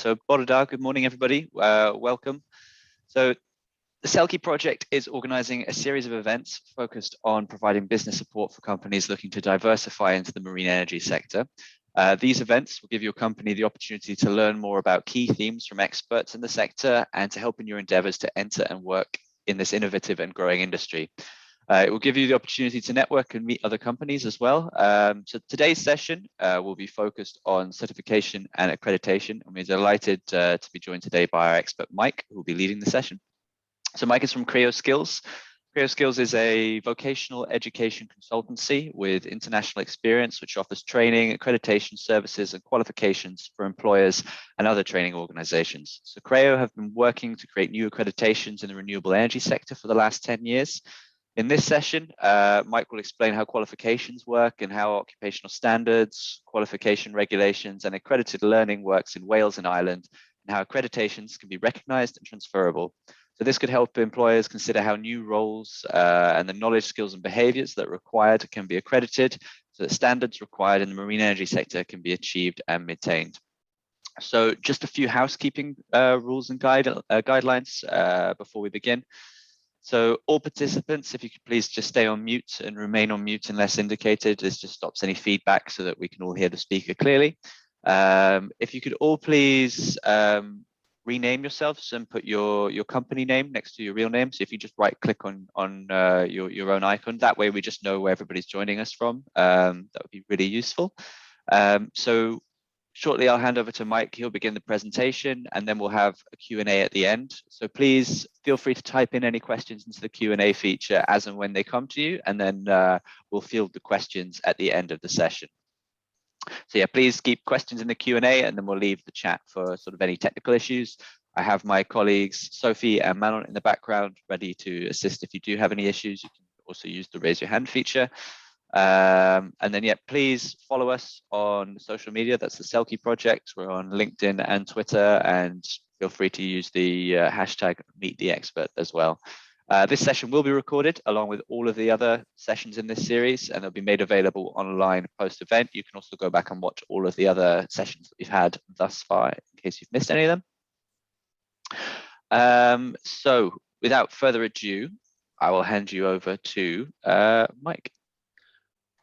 So Borodar, good morning, everybody. Welcome. So the Selkie Project is organising a series of events focused on providing business support for companies looking to diversify into the marine energy sector. These events will give your company the opportunity to learn more about key themes from experts in the sector and to help in your endeavours to enter and work in this innovative and growing industry. It will give you the opportunity to network and meet other companies as well. So today's session will be focused on certification and accreditation, and we're delighted to be joined today by our expert Mike, who will be leading the session. So Mike is from Creo Skills. Creo Skills is a vocational education consultancy with international experience, which offers training, accreditation services, and qualifications for employers and other training organizations. So Creo have been working to create new accreditations in the renewable energy sector for the last 10 years. In this session, Mike will explain how qualifications work and how occupational standards, qualification regulations, and accredited learning works in Wales and Ireland, and how accreditations can be recognised and transferable. So this could help employers consider how new roles and the knowledge, skills, and behaviours that are required can be accredited, so that standards required in the marine energy sector can be achieved and maintained. So just a few housekeeping rules and guidelines before we begin. So all participants, if you could please just stay on mute and remain on mute unless indicated. This just stops any feedback so that we can all hear the speaker clearly. If you could all please rename yourselves and put your company name next to your real name. So if you just right click on your own icon, that way we just know where everybody's joining us from. That would be really useful. So shortly, I'll hand over to Mike. He'll begin the presentation, and then we'll have a Q&A at the end. So please feel free to type in any questions into the Q&A feature as and when they come to you, and then we'll field the questions at the end of the session. So yeah, please keep questions in the Q&A, and then we'll leave the chat for sort of any technical issues. I have my colleagues Sophie and Manon in the background ready to assist if you do have any issues. You can also use the raise your hand feature. And then, yeah, please follow us on social media. That's the Selkie Project. We're on LinkedIn and Twitter, and feel free to use the hashtag Meet the Expert as well. This session will be recorded along with all of the other sessions in this series, and they'll be made available online post-event. You can also go back and watch all of the other sessions that we've had thus far in case you've missed any of them. So without further ado, I will hand you over to Mike.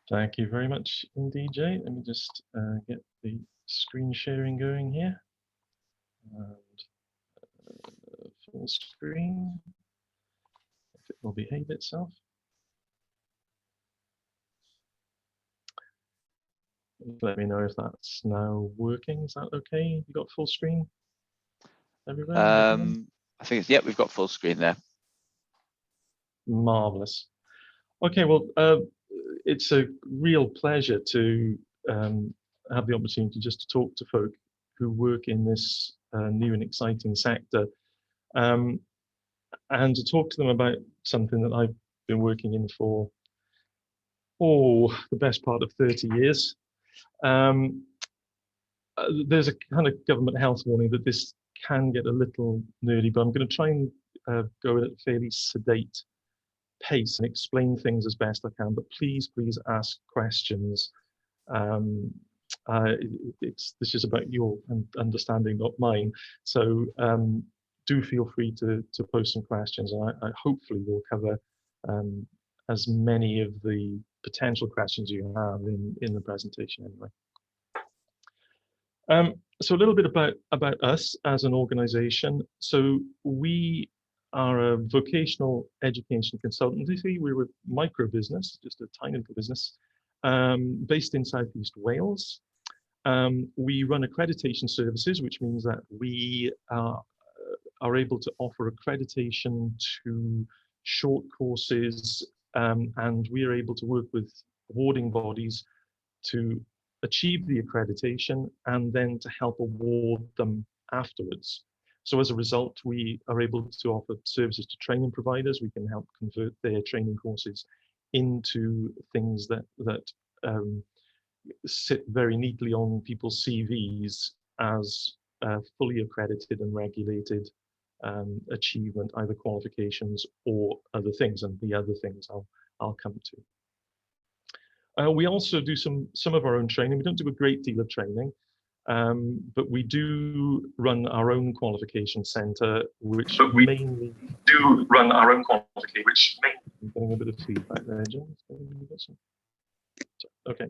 Thank you very much indeed, Jay. Let me just get the screen sharing going here. And full screen, if it will behave itself. Let me know if that's now working. Is that okay? You got full screen everywhere? I think it's, yeah, we've got full screen there. Marvelous. Okay, well, it's a real pleasure to have the opportunity just to talk to folk who work in this new and exciting sector, and to talk to them about something that I've been working in for, the best part of 30 years. There's a kind of government health warning that this can get a little nerdy, but I'm going to try and go at a fairly sedate pace and explain things as best I can, but please ask questions. This is about your understanding, not mine. So do feel free to post some questions, and I hopefully will cover as many of the potential questions you have in the presentation anyway. So a little bit about us as an organization. So we are a vocational education consultancy. We're a micro business, just a tiny little business, based in Southeast Wales. We run accreditation services, which means that we are able to offer accreditation to short courses, and we are able to work with awarding bodies to achieve the accreditation and then to help award them afterwards. So as a result, we are able to offer services to training providers. We can help convert their training courses into things that sit very neatly on people's CVs as fully accredited and regulated achievement, either qualifications or other things, and the other things I'll come to. We also do some of our own training. We don't do a great deal of training. But we do run our own qualification centre, which mainly I'm getting a bit of feedback there, James. Okay.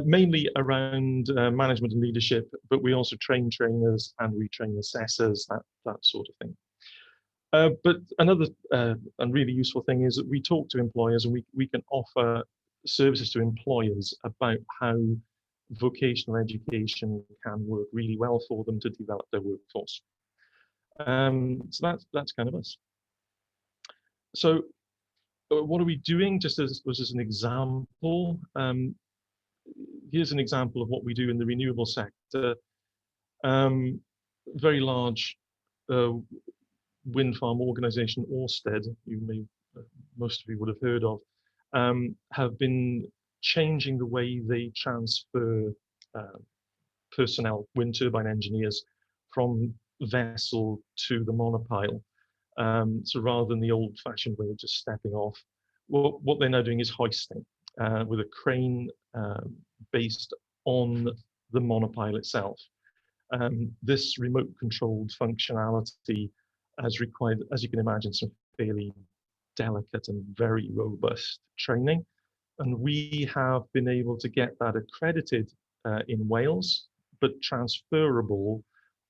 Mainly around management and leadership, but we also train trainers and we train assessors, that sort of thing. But another and really useful thing is that we talk to employers, and we can offer services to employers about how vocational education can work really well for them to develop their workforce. So that's kind of us. So what are we doing? Just as an example, here's an example of what we do in the renewable sector. Very large wind farm organisation, Ørsted, most of you would have heard of, have been changing the way they transfer personnel, wind turbine engineers, from vessel to the monopile. So rather than the old-fashioned way of just stepping off, what they're now doing is hoisting with a crane based on the monopile itself. This remote-controlled functionality has required, as you can imagine, some fairly delicate and very robust training. And we have been able to get that accredited in Wales, but transferable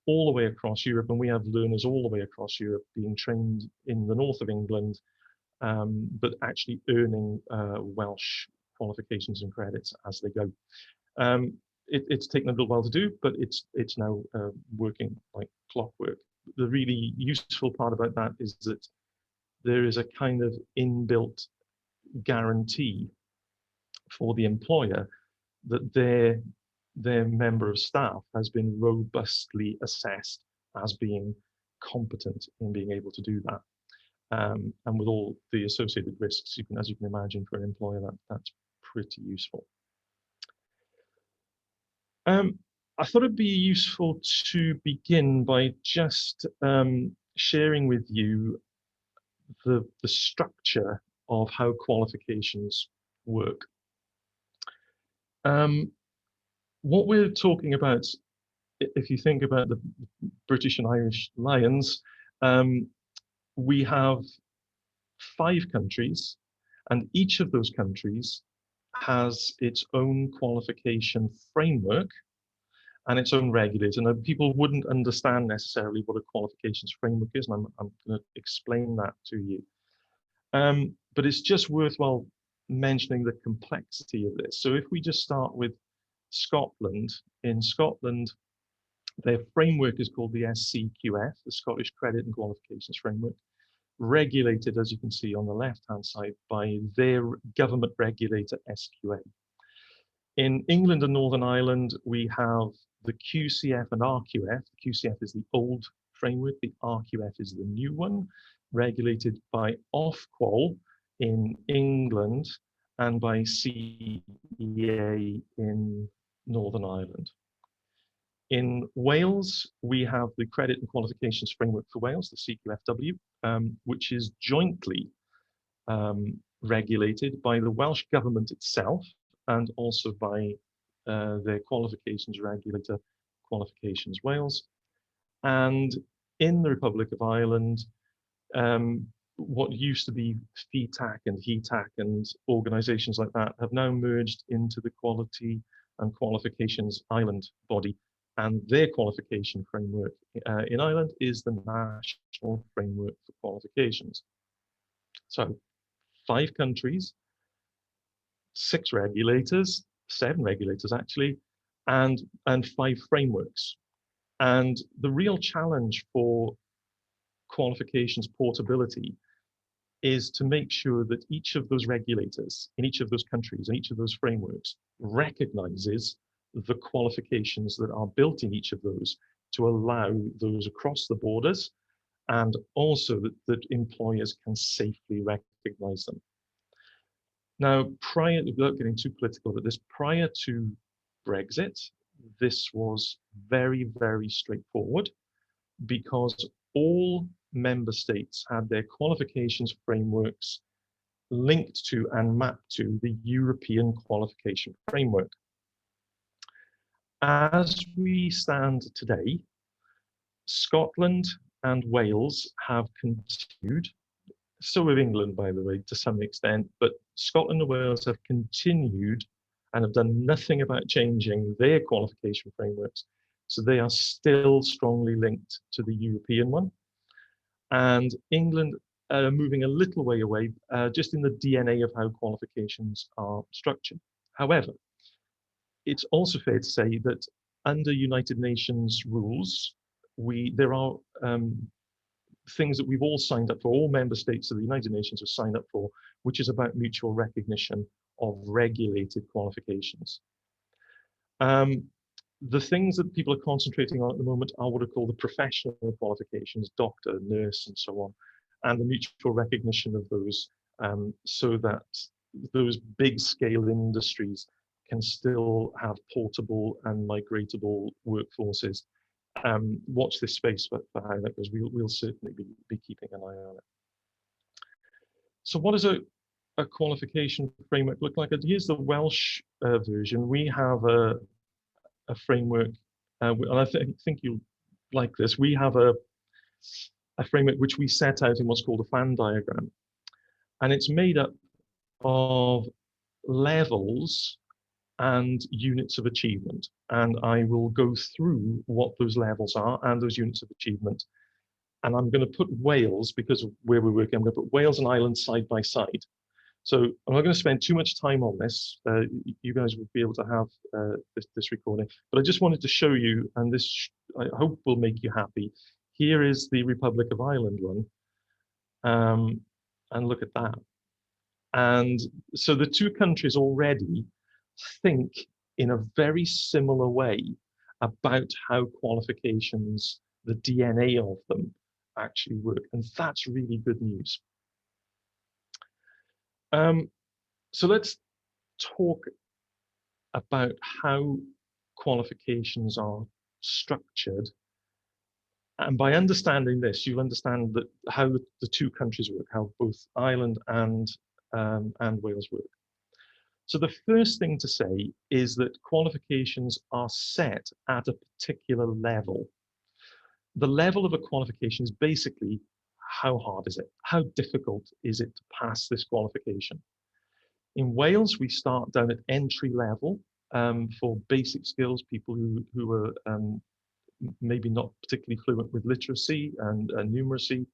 all the way across Europe. And we have learners all the way across Europe being trained in the north of England, but actually earning Welsh qualifications and credits as they go. It's taken a little while to do, but it's now working like clockwork. The really useful part about that is that there is a kind of inbuilt guarantee for the employer that their member of staff has been robustly assessed as being competent in being able to do that. And with all the associated risks, as you can imagine, for an employer, that's pretty useful. I thought it'd be useful to begin by just sharing with you the structure of how qualifications work. What we're talking about, if you think about the British and Irish Lions, we have 5 countries, and each of those countries has its own qualification framework and its own regulator. Now, people wouldn't understand necessarily what a qualifications framework is, and I'm going to explain that to you. But it's just worthwhile mentioning the complexity of this. So if we just start with Scotland, in Scotland, their framework is called the SCQF, the Scottish Credit and Qualifications Framework, regulated, as you can see on the left-hand side, by their government regulator, SQA. In England and Northern Ireland, we have the QCF and RQF. The QCF is the old framework, the RQF is the new one, regulated by Ofqual in England and by CEA in Northern Ireland. In Wales, we have the Credit and Qualifications Framework for Wales, the CQFW, which is jointly regulated by the Welsh Government itself and also by their qualifications regulator, Qualifications Wales. And in the Republic of Ireland, what used to be FETAC and HETAC and organisations like that have now merged into the Quality and Qualifications Ireland body. And their qualification framework in Ireland is the National Framework for Qualifications. So 5 countries, 6 regulators, 7 regulators actually, and 5 frameworks. And the real challenge for qualifications portability is to make sure that each of those regulators in each of those countries and each of those frameworks recognizes the qualifications that are built in each of those to allow those across the borders, and also that employers can safely recognize them. Now, without getting too political about this, prior to Brexit, this was very, very straightforward because all member states had their qualifications frameworks linked to and mapped to the European qualification framework. As we stand today, Scotland and Wales have continued, so have England, by the way, to some extent, but Scotland and Wales have continued and have done nothing about changing their qualification frameworks. So they are still strongly linked to the European one. And England moving a little way away, just in the DNA of how qualifications are structured. However, it's also fair to say that under United Nations rules, there are things that we've all signed up for, all member states of the United Nations have signed up for, which is about mutual recognition of regulated qualifications. The things that people are concentrating on at the moment are what are called the professional qualifications, doctor, nurse, and so on, and the mutual recognition of those, so that those big scale industries can still have portable and migratable workforces. Watch this space for how that goes. We'll certainly be keeping an eye on it. So what does a qualification framework look like? Here's the Welsh version. We have a framework, and I think you'll like this. We have a framework which we set out in what's called a fan diagram. And it's made up of levels and units of achievement. And I will go through what those levels are and those units of achievement. And I'm going to put Wales, because of where we're working, I'm going to put Wales and Ireland side by side. So I'm not going to spend too much time on this. You guys will be able to have this recording. But I just wanted to show you, and this I hope will make you happy. Here is the Republic of Ireland one. And look at that. And so the two countries already think in a very similar way about how qualifications, the DNA of them, actually work. And that's really good news. So let's talk about how qualifications are structured. And by understanding this, you'll understand that how the two countries work, how both Ireland and Wales work. So the first thing to say is that qualifications are set at a particular level. The level of a qualification is basically how hard is it? How difficult is it to pass this qualification? In Wales, we start down at entry level for basic skills, people who are maybe not particularly fluent with literacy and numeracy,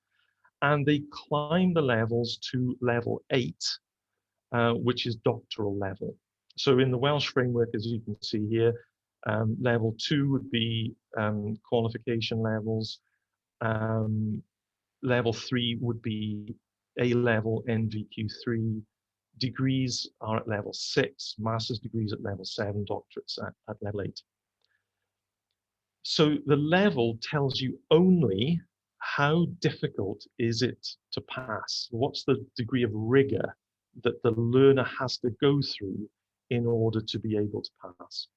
and they climb the levels to level 8, which is doctoral level. So in the Welsh framework, as you can see here, level 2 would be qualification levels. Level 3 would be A-level, NVQ3. Degrees are at level 6, master's degrees at level 7, doctorates at level 8. So the level tells you only how difficult is it to pass. What's the degree of rigor that the learner has to go through in order to be able to pass.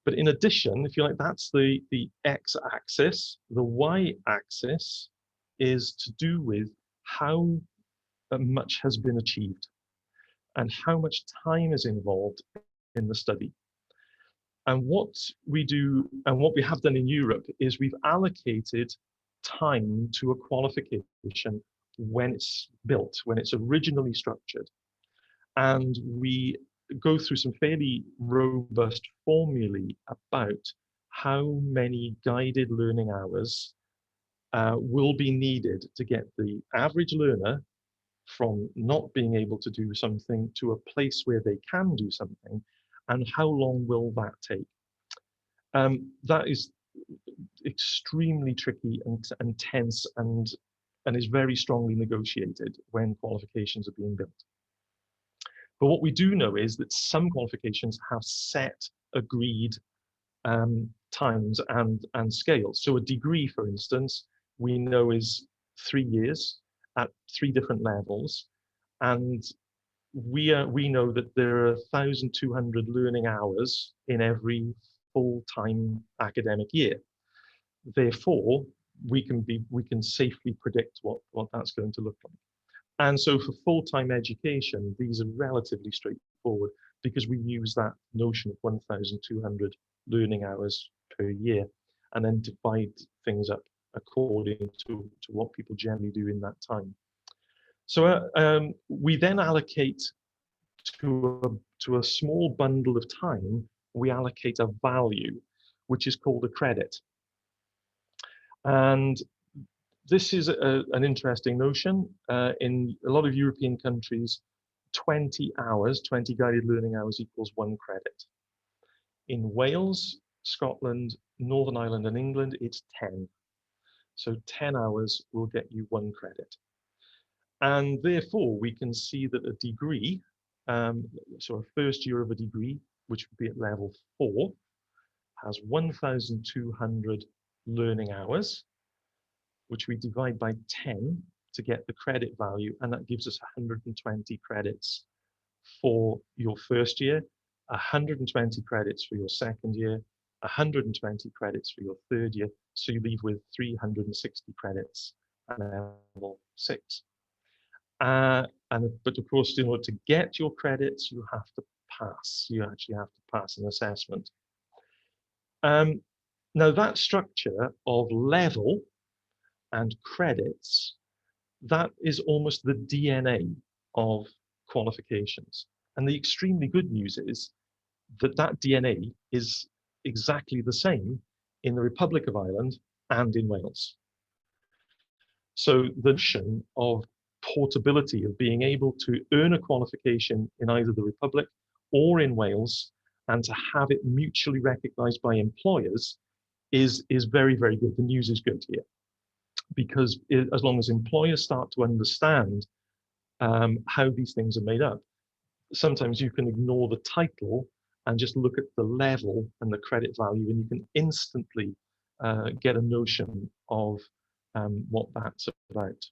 But in addition, if you like, that's the x-axis. The y-axis is to do with how much has been achieved and how much time is involved in the study. And what we do, and what we have done in Europe, is we've allocated time to a qualification when it's built, when it's originally structured. And we go through some fairly robust formulae about how many guided learning hours will be needed to get the average learner from not being able to do something to a place where they can do something, and how long will that take? That is extremely tricky and tense and is very strongly negotiated when qualifications are being built. But what we do know is that some qualifications have set agreed times and scales. So a degree, for instance, we know is 3 years at 3 different levels, and we know that there are 1,200 learning hours in every full-time academic year. Therefore, we can safely predict what that's going to look like. And so for full-time education, these are relatively straightforward. because we use that notion of 1,200 learning hours per year and then divide things up according to what people generally do in that time. So we then allocate to a small bundle of time, we allocate a value, which is called a credit. And this is an interesting notion. In a lot of European countries, 20 hours, 20 guided learning hours equals 1 credit. In Wales, Scotland, Northern Ireland, and England, it's 10. So 10 hours will get you 1 credit. And therefore, we can see that a degree, so a first year of a degree, which would be at level 4, has 1,200 learning hours, which we divide by 10 to get the credit value, and that gives us 120 credits for your first year, 120 credits for your second year, 120 credits for your third year, so you leave with 360 credits at level 6. But of course, in order to get your credits, you have to pass. You actually have to pass an assessment. Now that structure of level and credits, that is almost the DNA of qualifications. And the extremely good news is that that DNA is exactly the same in the Republic of Ireland and in Wales. So the notion of portability, of being able to earn a qualification in either the Republic or in Wales and to have it mutually recognized by employers is very, very good. The news is good here, because as long as employers start to understand how these things are made up, sometimes you can ignore the title and just look at the level and the credit value, and you can instantly get a notion of what that's about.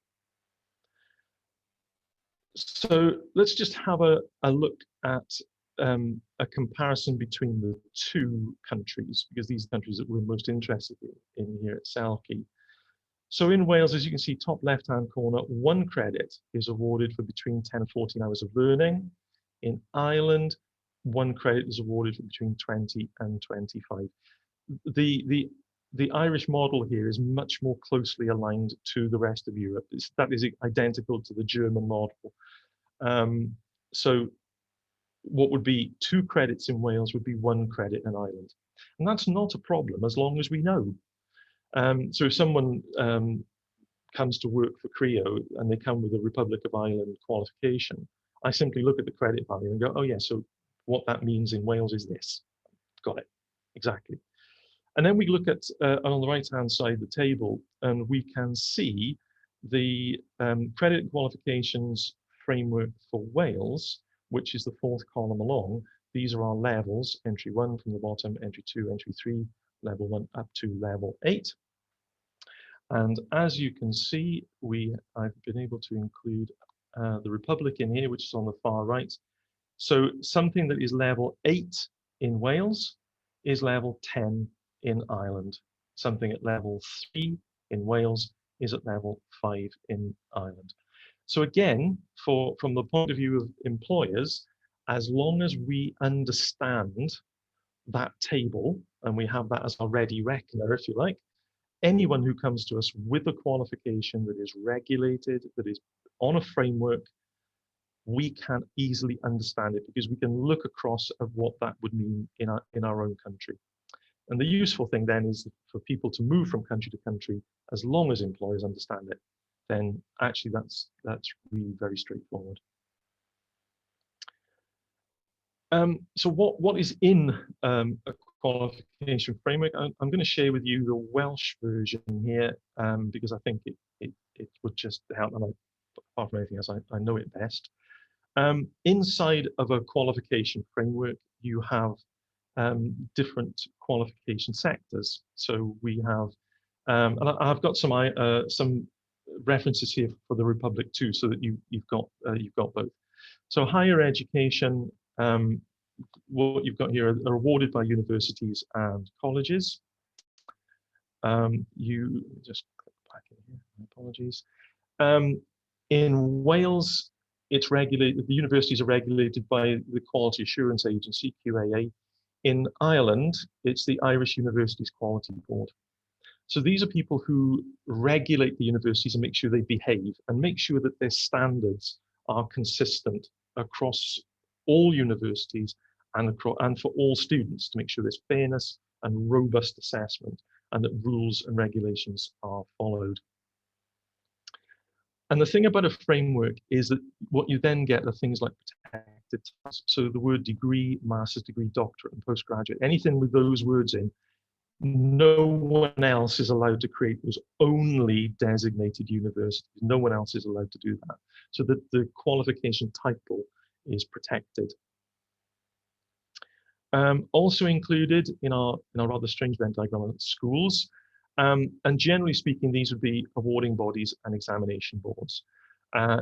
So let's just have a look at a comparison between the two countries, because these are countries that we're most interested in here at Selkie. So in Wales, as you can see, top left-hand corner, 1 credit is awarded for between 10 and 14 hours of learning. In Ireland, 1 credit is awarded for between 20 and 25. The Irish model here is much more closely aligned to the rest of Europe. That is identical to the German model. So what would be 2 credits in Wales would be 1 credit in Ireland. And that's not a problem as long as we know. So if someone comes to work for Creo and they come with a Republic of Ireland qualification, I simply look at the credit value and go, oh yeah, so what that means in Wales is this. Got it, exactly. And then we look at, on the right-hand side of the table, and we can see the credit qualifications framework for Wales, which is the 4th column along. These are our levels, entry 1 from the bottom, entry 2, entry 3, level 1 up to level 8. And as you can see, I've been able to include the Republic in here, which is on the far right. So something that is level 8 in Wales is level 10 in Ireland. Something at level 3 in Wales is at level 5 in Ireland. So again, from the point of view of employers, as long as we understand that table and we have that as our ready reckoner, if you like, anyone who comes to us with a qualification that is regulated, that is on a framework, we can easily understand it because we can look across at what that would mean in our own country. And the useful thing then is for people to move from country to country, as long as employers understand it, then actually that's really very straightforward. So what is in a qualification framework? I'm going to share with you the Welsh version here because I think it would just help, and apart from anything else, I know it best. Inside of a qualification framework, you have different qualification sectors. So we have, and I've got some references here for the Republic too, so that you've got both. So higher education, what you've got here are awarded by universities and colleges. You just click back in here. My apologies. In Wales, it's regulated, the universities are regulated by the Quality Assurance Agency, QAA. In Ireland, it's the Irish Universities Quality Board. So these are people who regulate the universities and make sure they behave and make sure that their standards are consistent across all universities and for all students, to make sure there's fairness and robust assessment and that rules and regulations are followed. And the thing about a framework is that what you then get are things like protected titles. So the word degree, master's degree, doctorate, and postgraduate, anything with those words in, no one else is allowed to create those, only designated universities. No one else is allowed to do that. So that the qualification title is protected. Also included in our rather strange Venn diagram are schools. And generally speaking, these would be awarding bodies and examination boards.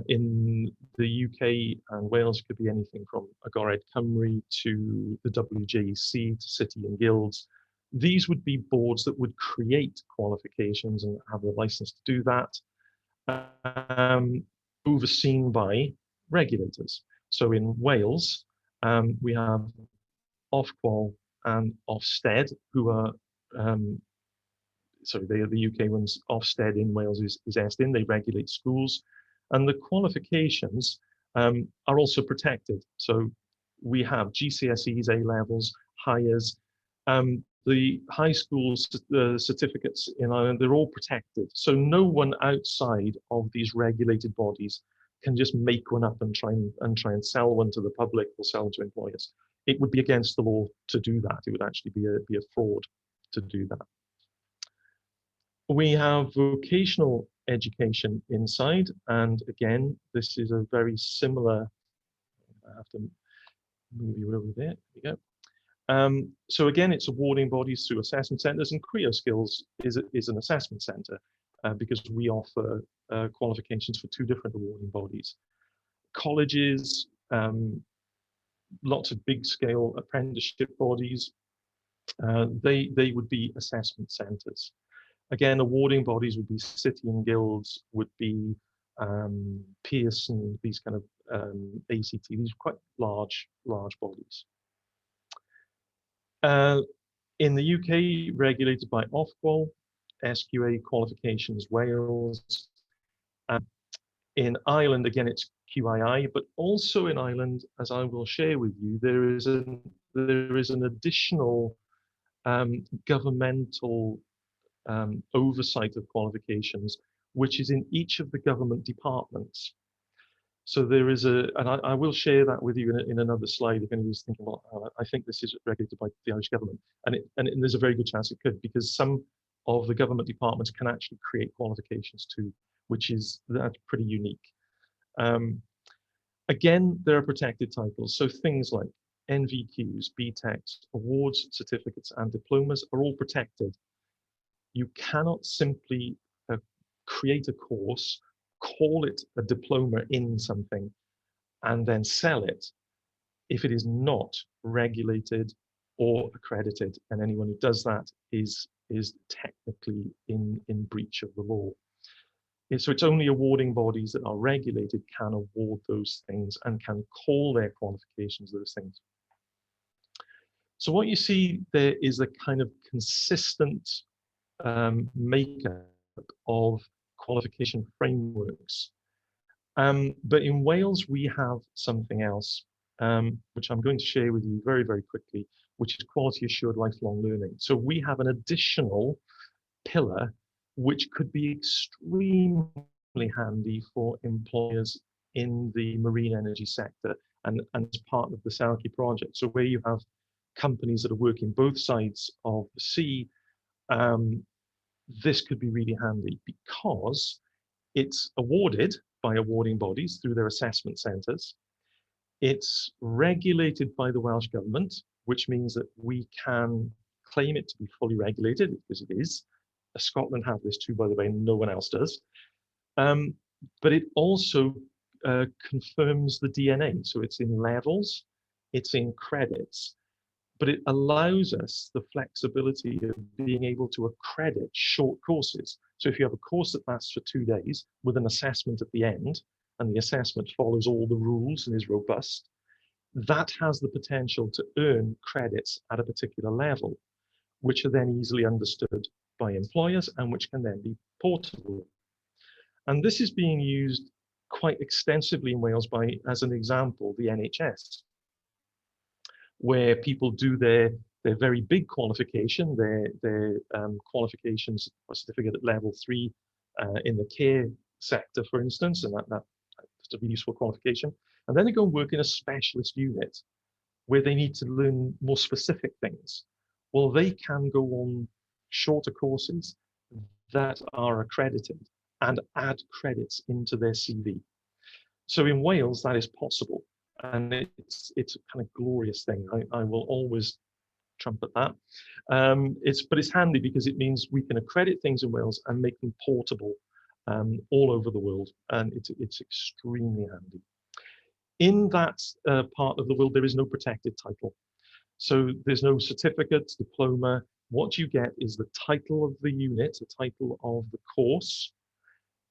In the UK and Wales, it could be anything from Agored Cymru to the WJC to City and Guilds. These would be boards that would create qualifications and have the license to do that, overseen by regulators. So in Wales, we have Ofqual and Ofsted, who are sorry, they are the UK ones. Ofsted in Wales is Estyn. They regulate schools, and the qualifications are also protected. So we have GCSEs, A levels, highers. The high schools certificates in Ireland, they're all protected. So no one outside of these regulated bodies can just make one up and try and sell one to the public or sell them to employers. It would be against the law to do that. It would actually be a fraud to do that. We have vocational education inside, and again, this is a very similar. I have to move you over there. There we go. So again, it's awarding bodies through assessment centres, and Creo Skills is an assessment centre because we offer qualifications for two different awarding bodies. Colleges, lots of big scale apprenticeship bodies, they would be assessment centres. Again, awarding bodies would be City and Guilds, would be Pearson, these kind of ACT, these are quite large bodies. In the UK, regulated by Ofqual, SQA Qualifications Wales. In Ireland, again, it's QII, but also in Ireland, as I will share with you, there is an additional governmental oversight of qualifications, which is in each of the government departments. So there is and I will share that with you in another slide if anybody's thinking, well, I think this is regulated by the Irish government. And there's a very good chance it could, because some of the government departments can actually create qualifications too, that's pretty unique. Again, there are protected titles. So things like NVQs, BTECs, awards, certificates, and diplomas are all protected. You cannot simply create a course, call it a diploma in something, and then sell it if it is not regulated or accredited. And anyone who does that is technically in breach of the law. So it's only awarding bodies that are regulated can award those things and can call their qualifications those things. So what you see there is a kind of consistent makeup of qualification frameworks. But in Wales, we have something else, which I'm going to share with you very, very quickly, which is quality assured lifelong learning. So we have an additional pillar which could be extremely handy for employers in the marine energy sector and as part of the Selkie project. So where you have companies that are working both sides of the sea, this could be really handy because it's awarded by awarding bodies through their assessment centres. It's regulated by the Welsh Government, which means that we can claim it to be fully regulated, because it is. Scotland have this too, by the way, no one else does. But it also confirms the DNA. So it's in levels, it's in credits, but it allows us the flexibility of being able to accredit short courses. So if you have a course that lasts for 2 days with an assessment at the end, and the assessment follows all the rules and is robust, that has the potential to earn credits at a particular level, which are then easily understood by employers and which can then be portable. And this is being used quite extensively in Wales by, as an example, the NHS, where people do their very big qualification, their qualifications or certificate at level 3 in the care sector, for instance, and that's a really useful qualification. And then they go and work in a specialist unit where they need to learn more specific things. Well, they can go on shorter courses that are accredited and add credits into their CV. So in Wales, that is possible. And it's a kind of glorious thing. I will always trumpet that. But it's handy because it means we can accredit things in Wales and make them portable all over the world. And it's extremely handy. In that part of the world, there is no protected title. So there's no certificate, diploma. What you get is the title of the unit, the title of the course,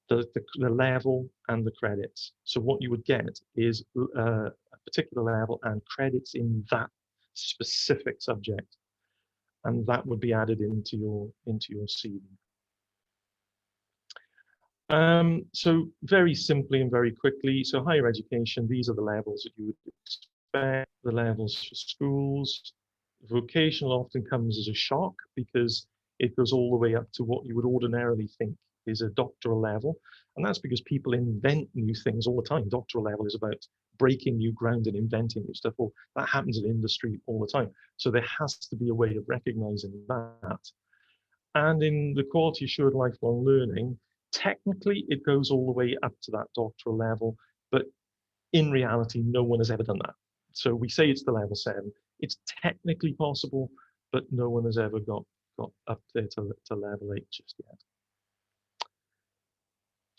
the level, and the credits. So what you would get is a particular level and credits in that specific subject, and that would be added into your CV. So very simply and very quickly, so higher education, these are the levels that you would expect, the levels for schools. Vocational often comes as a shock because it goes all the way up to what you would ordinarily think is a doctoral level. And that's because people invent new things all the time. Doctoral level is about breaking new ground and inventing new stuff. Well, that happens in industry all the time. So there has to be a way of recognizing that. And in the quality assured lifelong learning, technically it goes all the way up to that doctoral level, but in reality, no one has ever done that. So we say it's the level 7. It's technically possible, but no one has ever got up there to level 8 just yet.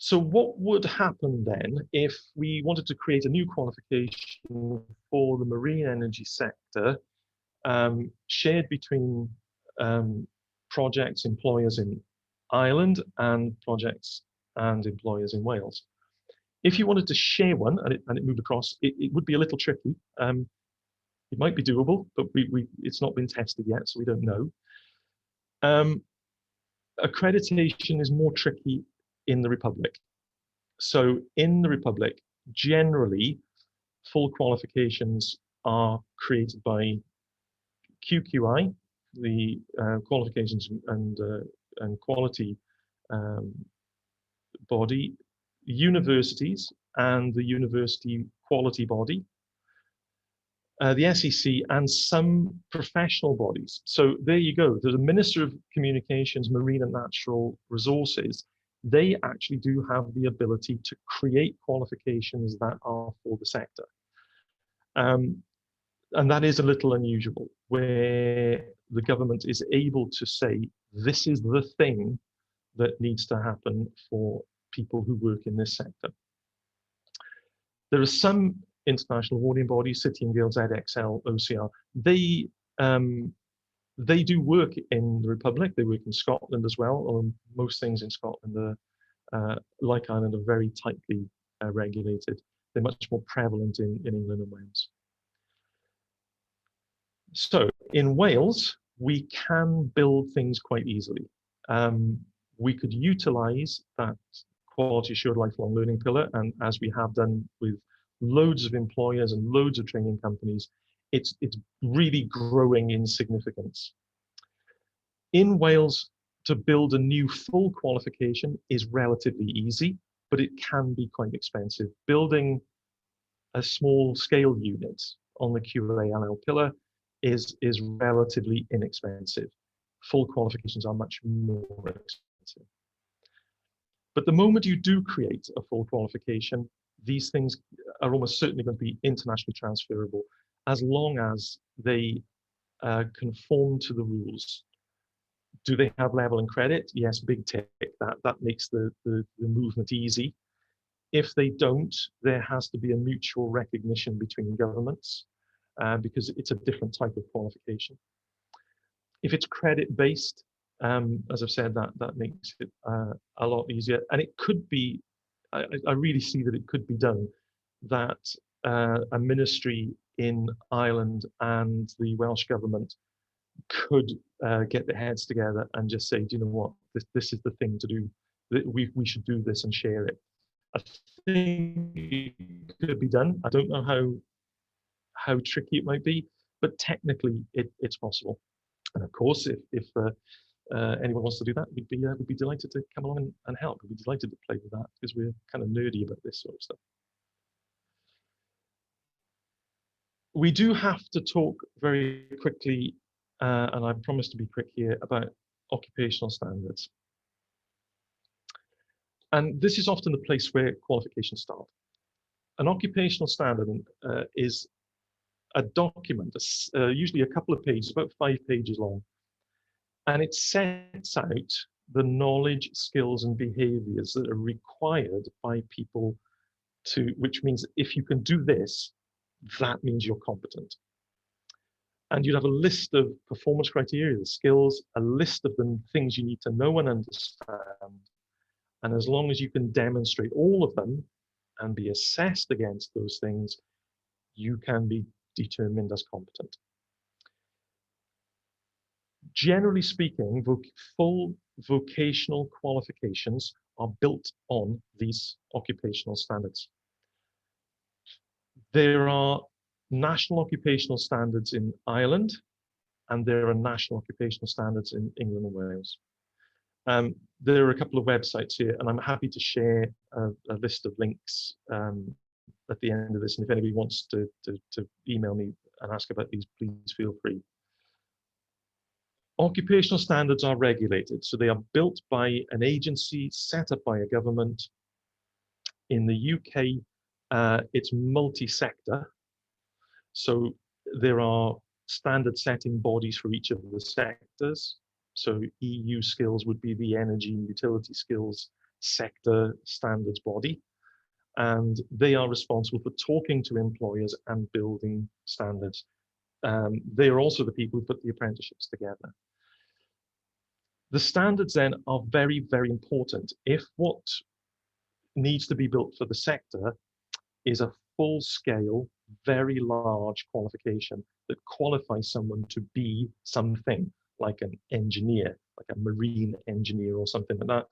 So what would happen then if we wanted to create a new qualification for the marine energy sector, shared between projects, employers in Ireland and projects and employers in Wales? If you wanted to share one and it moved across, it would be a little tricky. It might be doable, but it's not been tested yet, so we don't know. Accreditation is more tricky in the Republic. So in the Republic, generally, full qualifications are created by QQI, the Qualifications and Quality body, universities and the university quality body, the SEC, and some professional bodies. So there you go. There's a Minister of Communications, Marine and Natural Resources. They actually do have the ability to create qualifications that are for the sector. And that is a little unusual, where the government is able to say, this is the thing that needs to happen for people who work in this sector. There are some international awarding bodies, City and Guilds, EdXL, OCR. They do work in the Republic. They work in Scotland as well, or most things in Scotland, like Ireland, are very tightly regulated. They're much more prevalent in England and Wales. So in Wales, we can build things quite easily. We could utilize that quality assured lifelong learning pillar, and as we have done with loads of employers and loads of training companies, it's really growing in significance. In Wales, to build a new full qualification is relatively easy, but it can be quite expensive. Building a small scale unit on the QALL pillar is relatively inexpensive. Full qualifications are much more expensive. But the moment you do create a full qualification, these things are almost certainly going to be internationally transferable as long as they conform to the rules. Do they have level and credit? Yes, big tick. That makes the movement easy. If they don't, there has to be a mutual recognition between governments because it's a different type of qualification. If it's credit-based, as I've said, that makes it a lot easier. And it could be I really see that it could be done, that a ministry in Ireland and the Welsh government could get their heads together and just say, do you know what, this is the thing to do. We should do this and share it. I think it could be done. I don't know how tricky it might be, but technically it's possible. And of course, if anyone wants to do that, we'd be delighted to come along and help. We'd be delighted to play with that because we're kind of nerdy about this sort of stuff. We do have to talk very quickly, and I promise to be quick here, about occupational standards. And this is often the place where qualifications start. An occupational standard is a document, usually a couple of pages, about 5 pages long, and it sets out the knowledge, skills, and behaviours that are required by people which means if you can do this, that means you're competent. And you'd have a list of performance criteria, the skills, a list of the things you need to know and understand. And as long as you can demonstrate all of them and be assessed against those things, you can be determined as competent. Generally speaking, full vocational qualifications are built on these occupational standards. There are national occupational standards in Ireland, and there are national occupational standards in England and Wales. There are a couple of websites here, and I'm happy to share a list of links at the end of this. And if anybody wants to email me and ask about these, please feel free. Occupational standards are regulated, so they are built by an agency set up by a government. In the UK, it's multi-sector, so there are standard setting bodies for each of the sectors. So EU skills would be the energy and utility skills sector standards body, and they are responsible for talking to employers and building standards. They are also the people who put the apprenticeships together. The standards then are very, very important. If what needs to be built for the sector is a full-scale, very large qualification that qualifies someone to be something, like an engineer, like a marine engineer or something like that,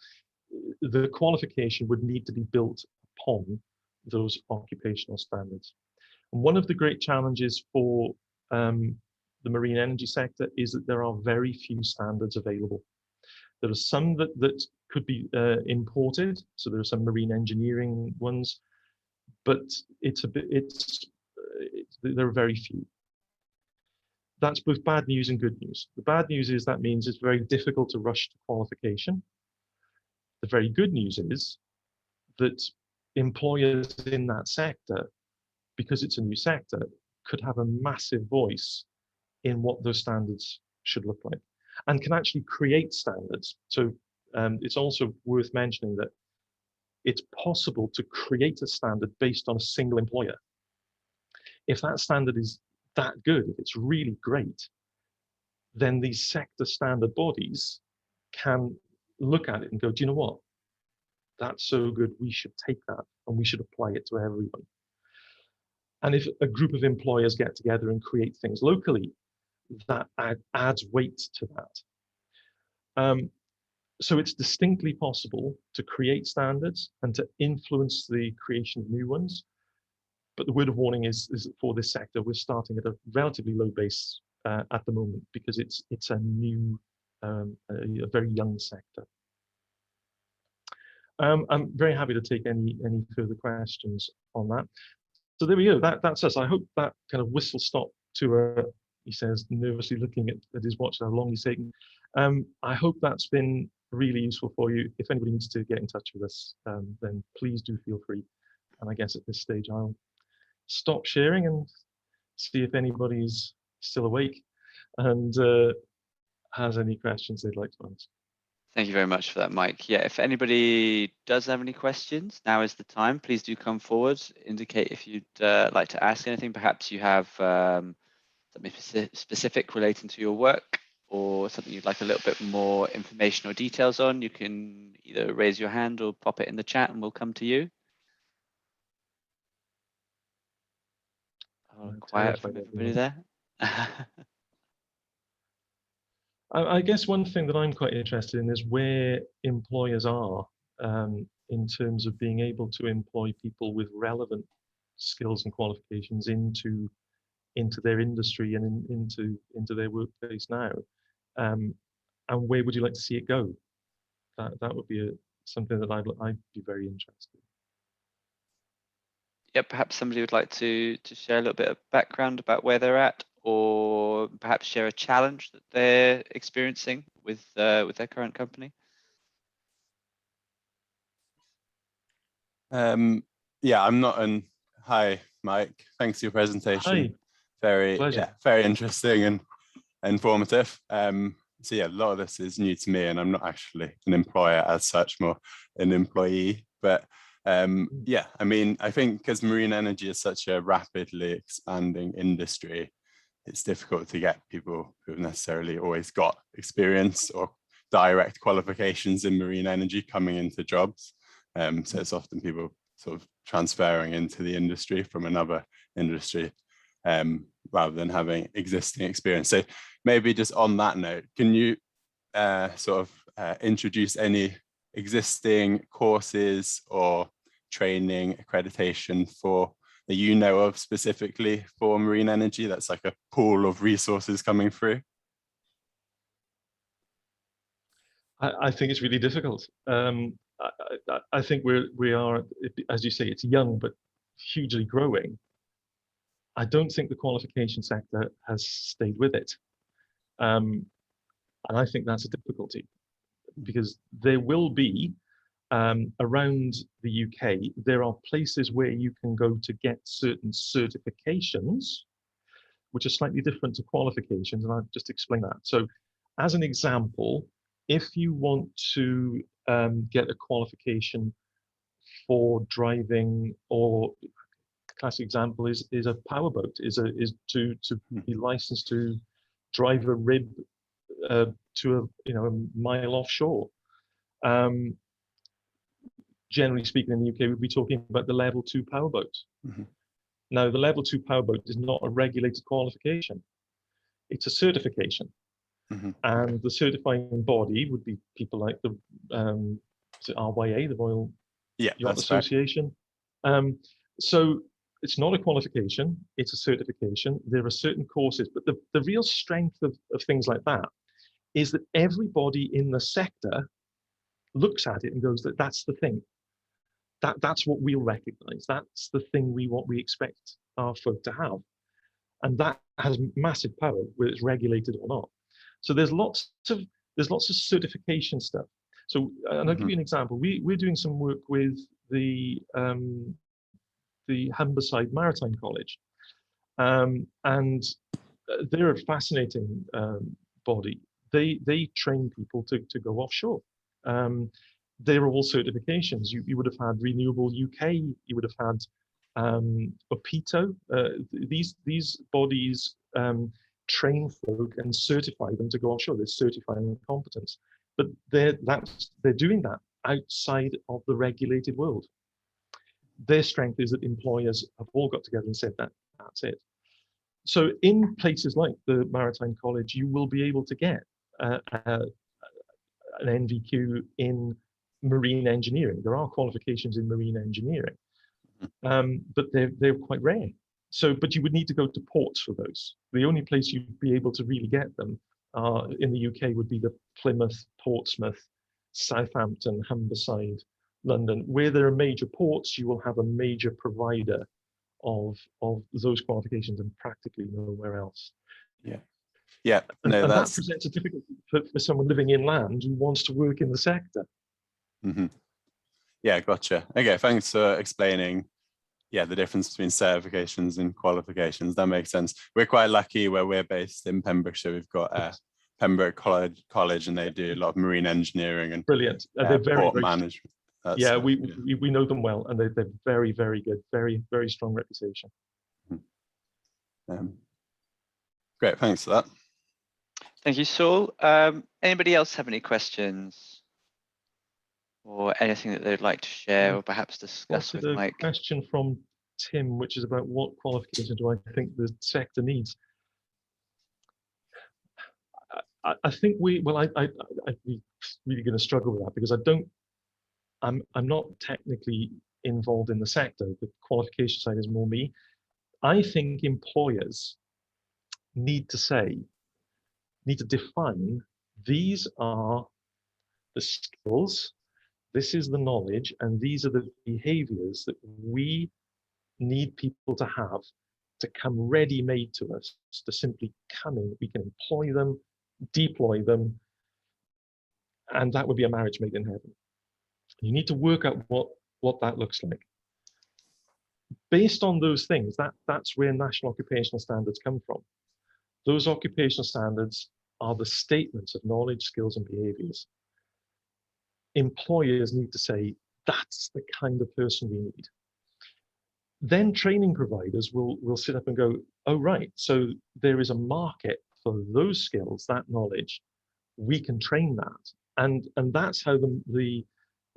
the qualification would need to be built upon those occupational standards. And one of the great challenges for the marine energy sector is that there are very few standards available. There are some that could be imported, so there are some marine engineering ones, but there are very few. That's both bad news and good news. The bad news is that means it's very difficult to rush to qualification. The very good news is that employers in that sector, because it's a new sector, could have a massive voice in what those standards should look like and can actually create standards. So it's also worth mentioning that it's possible to create a standard based on a single employer. If that standard is that good, if it's really great, then these sector standard bodies can look at it and go, do you know what? That's so good, we should take that and we should apply it to everyone. And if a group of employers get together and create things locally, that adds weight to that. So it's distinctly possible to create standards and to influence the creation of new ones. But the word of warning is for this sector, we're starting at a relatively low base at the moment because it's a new, a very young sector. I'm very happy to take any further questions on that. So there we go. That's us. I hope that kind of whistle stop to he says, nervously looking at his watch, how long he's taking. I hope that's been really useful for you. If anybody needs to get in touch with us, then please do feel free. And I guess at this stage, I'll stop sharing and see if anybody's still awake and has any questions they'd like to ask. Thank you very much for that, Mike. Yeah, if anybody does have any questions, now is the time. Please do come forward, indicate if you'd like to ask anything. Perhaps you have something specific relating to your work or something you'd like a little bit more information or details on. You can either either raise your hand or pop it in the chat and we'll come to you. Oh, quiet from everybody there. I guess one thing that I'm quite interested in is where employers are in terms of being able to employ people with relevant skills and qualifications into their industry and into their workplace now. And where would you like to see it go? That would be something that I'd be very interested in. Yeah, perhaps somebody would like to share a little bit of background about where they're at, or perhaps share a challenge that they're experiencing with their current company. Yeah, I'm not an. Hi, Mike. Thanks for your presentation. Hi. Very, Pleasure. yeah, very interesting and informative. So yeah, a lot of this is new to me, and I'm not actually an employer as such, more an employee. But yeah, I mean, I think because marine energy is such a rapidly expanding industry, it's difficult to get people who've necessarily always got experience or direct qualifications in marine energy coming into jobs. So it's often people sort of transferring into the industry from another industry rather than having existing experience. So maybe just on that note, can you sort of introduce any existing courses or training accreditation that you know of specifically for marine energy that's like a pool of resources coming through? I think it's really difficult. I think we are, as you say, it's young but hugely growing. I don't think the qualification sector has stayed with it. And I think that's a difficulty because there will be, around the UK, there are places where you can go to get certain certifications, which are slightly different to qualifications, and I'll just explain that. So as an example, if you want to get a qualification for driving, or classic example is a powerboat, is to be licensed to drive a rib to a mile offshore. Generally speaking, in the UK, we'd be talking about the level 2 powerboat. Mm-hmm. Now, the level 2 powerboat is not a regulated qualification; it's a certification. Mm-hmm. And the certifying body would be people like the RYA, the Royal Yacht Association. So it's not a qualification, it's a certification. There are certain courses, but the real strength of things like that is that everybody in the sector looks at it and goes, that's the thing. That's what we'll recognize. That's the thing we expect our folk to have. And that has massive power, whether it's regulated or not. So there's lots of certification stuff. So, and I'll give you an example. We're doing some work with the Humberside Maritime College, and they're a fascinating body. They train people to go offshore. They're all certifications. You would have had Renewable UK. You would have had Opito. These bodies train folk and certify them to go offshore. They're certifying competence, but they're doing that outside of the regulated world. Their strength is that employers have all got together and said that's it. So in places like the Maritime College, you will be able to get an NVQ in marine engineering. There are qualifications in marine engineering, but they're quite rare. So, but you would need to go to ports for those. The only place you'd be able to really get them in the UK would be the Plymouth, Portsmouth, Southampton, Humberside, London. Where there are major ports, you will have a major provider of those qualifications, and practically nowhere else. Yeah. Yeah. No, and that presents a difficulty for someone living inland who wants to work in the sector. Mm-hmm. Yeah, gotcha. Okay, thanks for explaining the difference between certifications and qualifications. That makes sense. We're quite lucky where we're based in Pembrokeshire. We've got Pembroke College, and they do a lot of marine engineering and brilliant. They're very management. Yeah, we know them well, and they're very, very good. Very, very strong reputation. Great, thanks for that. Thank you, Saul. Anybody else have any questions? or anything that they'd like to share or perhaps discuss with A Mike. question from Tim, which is about what qualification do I think the sector needs? I think I'd be really going to struggle with that because I'm not technically involved in the sector. The qualification side is more me. I think employers need to define, these are the skills, this is the knowledge, and these are the behaviours that we need people to have to come ready-made to us, to simply come in. We can employ them, deploy them, and that would be a marriage made in heaven. You need to work out what that looks like. Based on those things, that's where national occupational standards come from. Those occupational standards are the statements of knowledge, skills, and behaviours. Employers need to say, that's the kind of person we need. Then training providers will sit up and go, oh, right, so there is a market for those skills, that knowledge, we can train that. And that's how the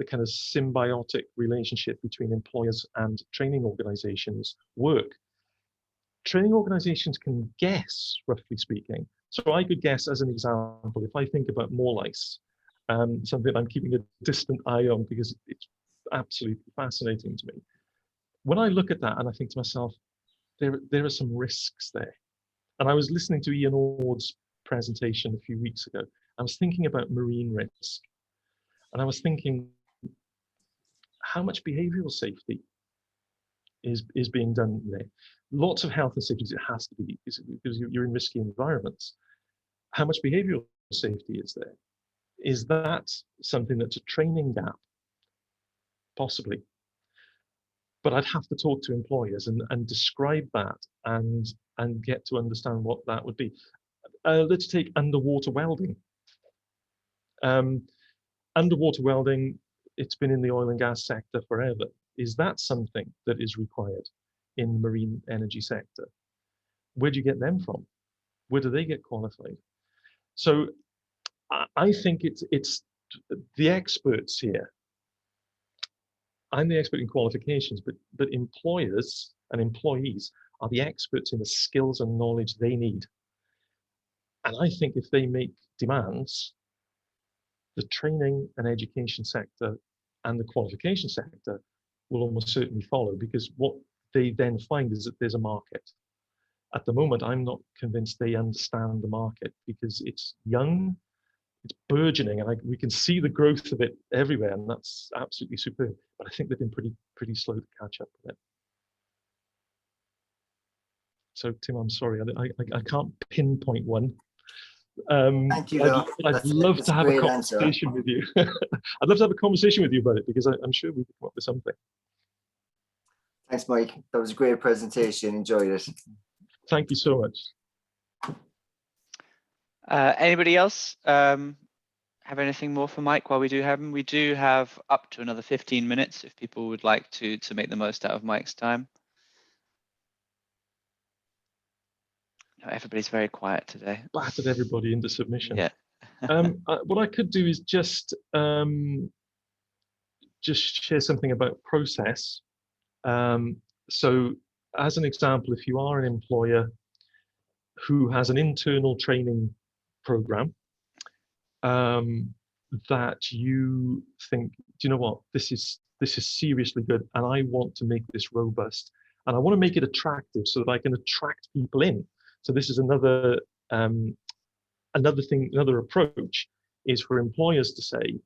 kind of symbiotic relationship between employers and training organizations work. Training organizations can guess, roughly speaking. So I could guess, as an example, if I think about Morlice, something I'm keeping a distant eye on because it's absolutely fascinating to me. When I look at that and I think to myself, there are some risks there. And I was listening to Ian Ord's presentation a few weeks ago. I was thinking about marine risk. And I was thinking, how much behavioral safety is being done there? Lots of health and safety, it has to be, because you're in risky environments. How much behavioral safety is there? Is that something that's a training gap? Possibly. But I'd have to talk to employers and describe that and get to understand what that would be. Let's take underwater welding. Underwater welding, it's been in the oil and gas sector forever. Is that something that is required in the marine energy sector? Where do you get them from? Where do they get qualified? So I think it's the experts here. I'm the expert in qualifications, but employers and employees are the experts in the skills and knowledge they need. And I think if they make demands, the training and education sector and the qualification sector will almost certainly follow, because what they then find is that there's a market. At the moment, I'm not convinced they understand the market because it's young, it's burgeoning, and we can see the growth of it everywhere, and that's absolutely superb. But I think they've been pretty slow to catch up with it. So Tim, I'm sorry, I can't pinpoint one. Thank you. I'd love to have a conversation with you. I'd love to have a conversation with you about it, because I'm sure we could come up with something. Thanks, Mike. That was a great presentation. Enjoyed it. Thank you so much. Anybody else have anything more for Mike while we do have him? We do have up to another 15 minutes if people would like to make the most out of Mike's time. No, everybody's very quiet today. Battered everybody into submission. Yeah. What I could do is just share something about process. So as an example, if you are an employer who has an internal training program that you think, do you know what, this is seriously good, and I want to make this robust, and I want to make it attractive so that I can attract people in. So this is another approach, is for employers to say,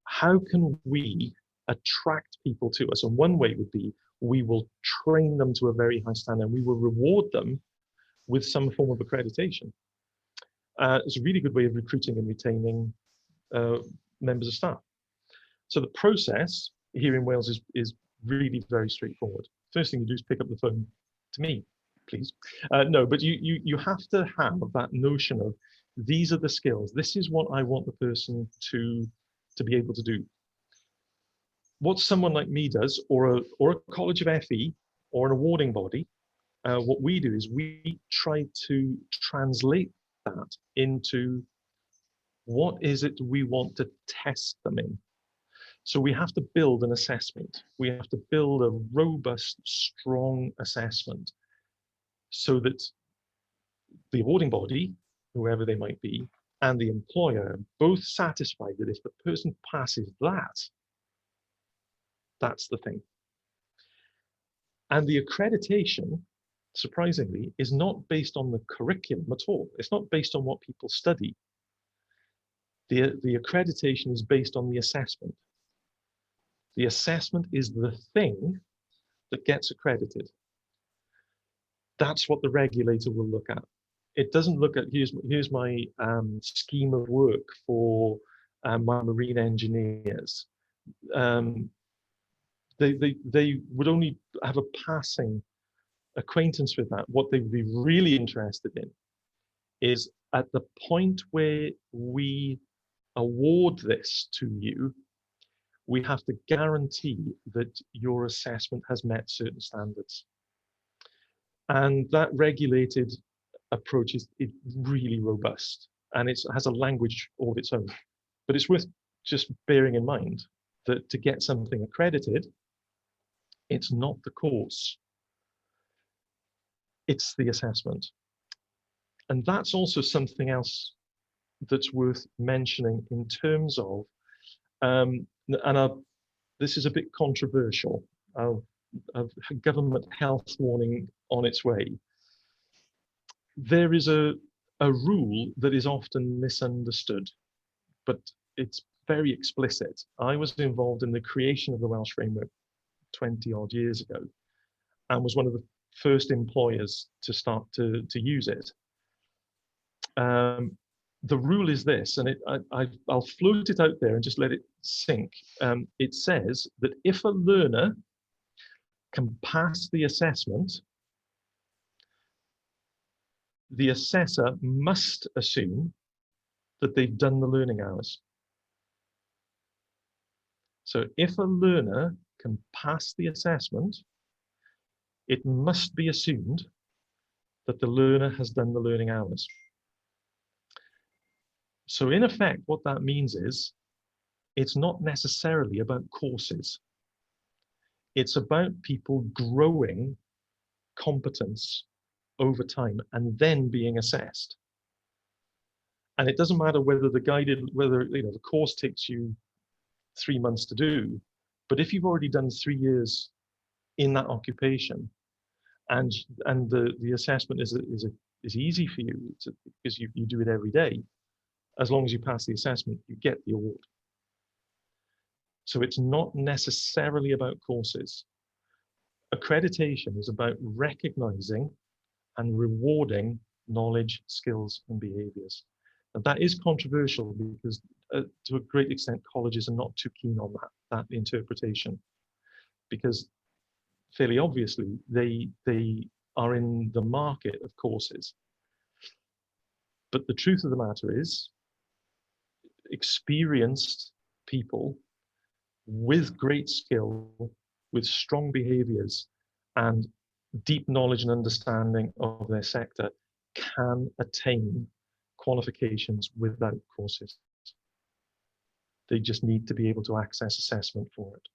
how can we attract people to us? And one way would be, we will train them to a very high standard, and we will reward them with some form of accreditation. It's a really good way of recruiting and retaining members of staff. So the process here in Wales is really very straightforward. First thing you do is pick up the phone to me, please. No, but you have to have that notion of, these are the skills. This is what I want the person to be able to do. What someone like me does, or a college of FE, or an awarding body, what we do is we try to translate that into what is it we want to test them in. So we have to build an assessment. We have to build a robust, strong assessment so that the awarding body, whoever they might be, and the employer are both satisfied that if the person passes that, that's the thing. And the accreditation, surprisingly, is not based on the curriculum at all. It's not based on what people study. The accreditation is based on the assessment. The assessment is the thing that gets accredited. That's what the regulator will look at. It doesn't look at, here's my scheme of work for my marine engineers. They would only have a passing acquaintance with that. What they'd be really interested in is at the point where we award this to you, we have to guarantee that your assessment has met certain standards. And that regulated approach is really robust, and it has a language all of its own. But it's worth just bearing in mind that to get something accredited, it's not the course, it's the assessment. And that's also something else that's worth mentioning in terms of, this is a bit controversial, a government health warning on its way. There is a rule that is often misunderstood, but it's very explicit. I was involved in the creation of the Welsh Framework 20 odd years ago and was one of the first employers to start to use it. The rule is this, and I'll float it out there and just let it sink. It says that if a learner can pass the assessment, the assessor must assume that they've done the learning hours. So if a learner can pass the assessment, it must be assumed that the learner has done the learning hours. So in effect, what that means is, it's not necessarily about courses. It's about people growing competence over time and then being assessed. And it doesn't matter whether the course takes you 3 months to do, but if you've already done 3 years in that occupation, and the assessment is easy for you because you do it every day, as long as you pass the assessment, you get the award. So it's not necessarily about courses. Accreditation is about recognizing and rewarding knowledge, skills, and behaviors. And that is controversial because to a great extent, colleges are not too keen on that interpretation, because fairly obviously they are in the market of courses. But the truth of the matter is, experienced people with great skill, with strong behaviors and deep knowledge and understanding of their sector can attain qualifications without courses. They just need to be able to access assessment for it.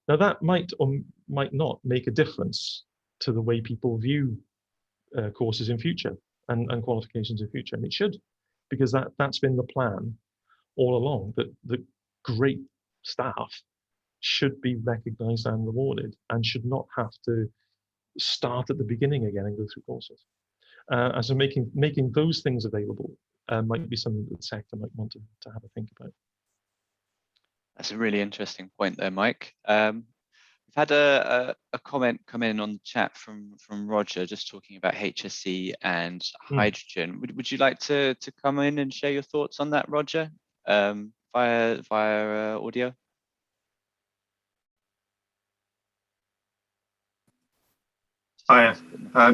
Now that might or might not make a difference to the way people view courses in future and qualifications in future, and it should, because that's been the plan all along, that the great staff should be recognized and rewarded and should not have to start at the beginning again and go through courses. And so making those things available might be something that the sector might want to have a think about. That's a really interesting point there, Mike. We've had a comment come in on the chat from Roger, just talking about HSE and hydrogen. Would you like to come in and share your thoughts on that, Roger, via audio? Hiya.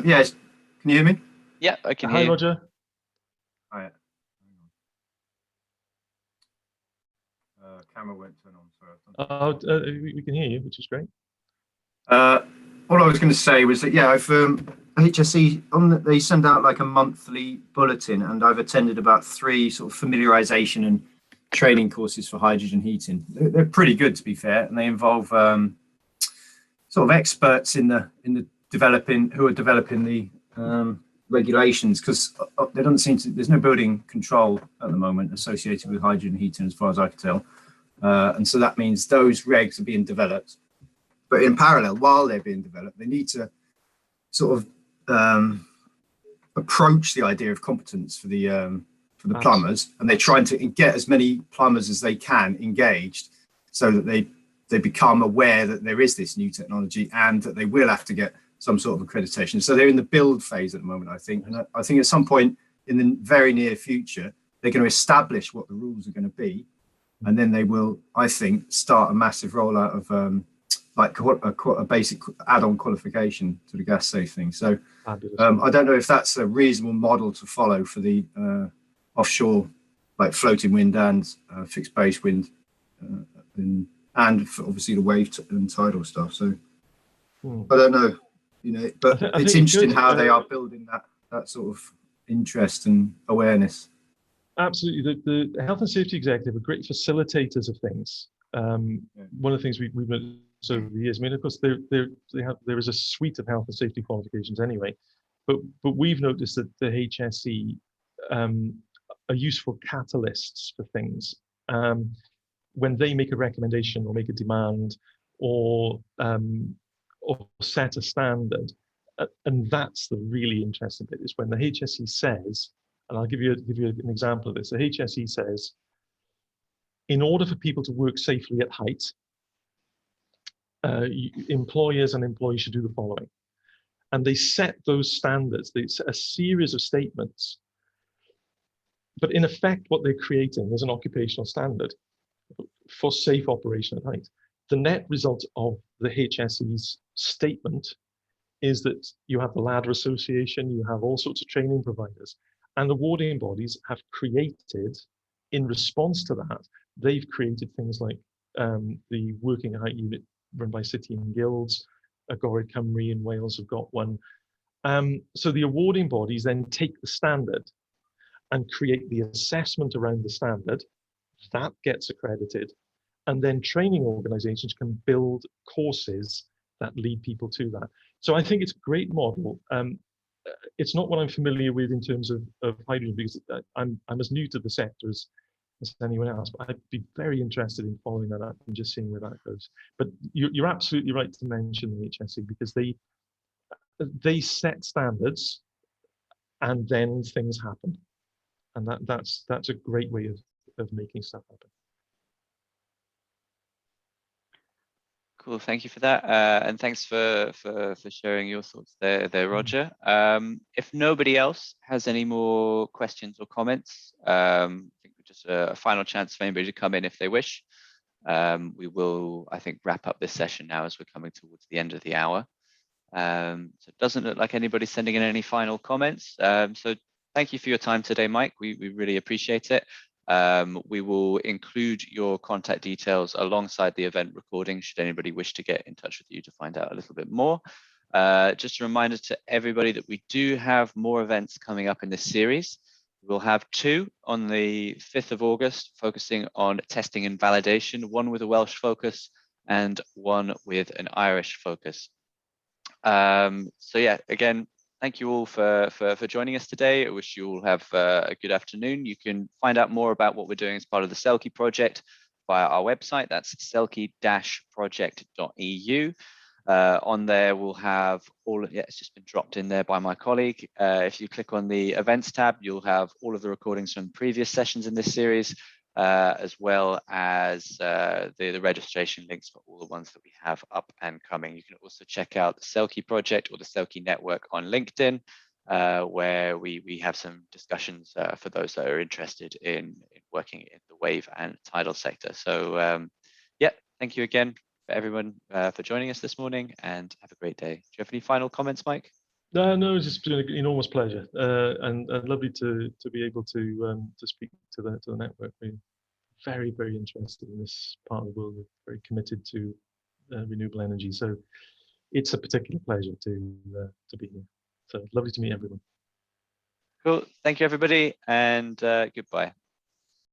Yes, can you hear me? Yeah, I can hear you. Hi, Roger. Hiya. Camera won't turn on, sorry. We can hear you, which is great. All I was going to say was that, yeah, I've HSE, they send out like a monthly bulletin, and I've attended about 3 sort of familiarisation and training courses for hydrogen heating. They're pretty good, to be fair, and they involve sort of experts in the developing who are developing the regulations, because there doesn't seem to, there's no building control at the moment associated with hydrogen heating, as far as I can tell, and so that means those regs are being developed. But in parallel, while they're being developed, they need to sort of approach the idea of competence for the plumbers, and they're trying to get as many plumbers as they can engaged, so that they become aware that there is this new technology and that they will have to get some sort of accreditation. So they're in the build phase at the moment, I think. And I think at some point in the very near future, they're going to establish what the rules are going to be. And then they will, I think, start a massive rollout of like a basic add-on qualification to the gas safe thing. So I don't know if that's a reasonable model to follow for the offshore, like floating wind and fixed base wind, and for obviously the wave and tidal stuff. So I don't know, you know, but it's interesting how they are building that sort of interest and awareness. Absolutely. The health and safety executive are great facilitators of things. One of the things we've noticed over the years, I mean, of course, there is a suite of health and safety qualifications anyway, but we've noticed that the HSE are useful catalysts for things. When they make a recommendation or make a demand or set a standard, and that's the really interesting bit, is when the HSE says, and I'll give you an example of this. The HSE says, in order for people to work safely at height, employers and employees should do the following. And they set those standards. They set a series of statements. But in effect, what they're creating is an occupational standard for safe operation at height. The net result of the HSE's statement is that you have the Ladder Association, you have all sorts of training providers, and awarding bodies have created, in response to that, they've created things like the Working at Height unit run by City and Guilds. Agorad Cymru in Wales have got one. So the awarding bodies then take the standard and create the assessment around the standard. That gets accredited. And then training organizations can build courses that lead people to that. So I think it's a great model. It's not what I'm familiar with in terms of hydrogen, because I'm as new to the sector as anyone else, but I'd be very interested in following that up and just seeing where that goes. But you're absolutely right to mention the HSE, because they set standards and then things happen. And that's a great way of making stuff happen. Cool, thank you for that, and thanks for sharing your thoughts there, Roger. If nobody else has any more questions or comments, I think just a final chance for anybody to come in if they wish. We will, I think, wrap up this session now as we're coming towards the end of the hour. So it doesn't look like anybody's sending in any final comments. So thank you for your time today, Mike. We really appreciate it. We will include your contact details alongside the event recording should anybody wish to get in touch with you to find out a little bit more. Just a reminder to everybody that we do have more events coming up in this series. We'll have two on the 5th of August focusing on testing and validation, one with a Welsh focus and one with an Irish focus. So yeah, again, thank you all for joining us today. I wish you all have a good afternoon. You can find out more about what we're doing as part of the Selkie Project via our website. That's selkie-project.eu. On there, we'll have all, it's just been dropped in there by my colleague. If you click on the events tab, you'll have all of the recordings from previous sessions in this series, as well as the registration links for all the ones that we have up and coming. You can also check out the Selkie Project or the Selkie Network on LinkedIn, where we have some discussions for those that are interested in working in the wave and tidal sector. So yeah, thank you again for everyone for joining us this morning, and have a great day. Do you have any final comments, Mike? No, it's just been an enormous pleasure, and lovely to be able to speak to the network. We're very, very interested in this part of the world. We're very committed to renewable energy, so it's a particular pleasure to be here. So lovely to meet everyone. Cool. Thank you, everybody, and goodbye.